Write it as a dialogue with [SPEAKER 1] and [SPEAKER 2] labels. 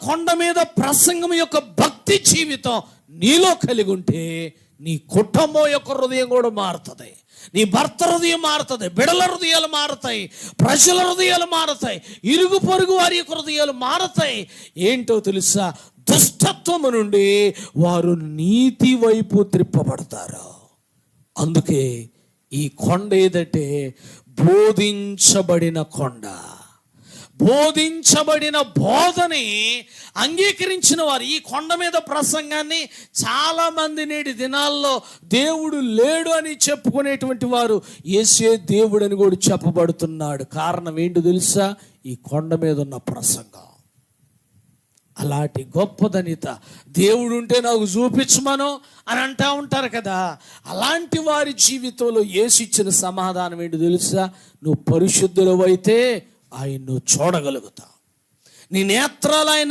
[SPEAKER 1] కొండ మీద ప్రసంగం యొక్క భక్తి జీవితం నీలో కలిగి ఉంటే నీ కుటుంబం యొక్క హృదయం కూడా మారుతుంది, నీ భర్త హృదయం మారుతుంది, బిడల హృదయాలు మారుతాయి, ప్రజల హృదయాలు మారుతాయి, ఇరుగు పొరుగు వారి యొక్క హృదయాలు మారుతాయి. ఏంటో తెలుసా? దుష్టత్వము నుండి వారు నీతి వైపు త్రిప్పబడతారు. అందుకే ఈ కొండ ఏదంటే బోధించబడిన కొండ. బోధించబడిన బోధని అంగీకరించిన వారు, ఈ కొండ మీద ప్రసంగాన్ని చాలామంది నేటి దినాల్లో దేవుడు లేడు అని చెప్పుకునేటువంటి వారు యేసే దేవుడు అని కూడా చెప్పబడుతున్నాడు. కారణం ఏంటో తెలుసా? ఈ కొండ మీద ఉన్న ప్రసంగం. అలాంటి గొప్పదనిత దేవుడు ఉంటే నాకు చూపించమను అని అంటూ ఉంటారు కదా. అలాంటి వారి జీవితంలో యేసు ఇచ్చిన సమాధానం ఏంటో తెలుసా? నువ్వు పరిశుద్ధులవైతే ఆయన్ను చూడగలుగుతావు, నీ నేత్రాలు ఆయన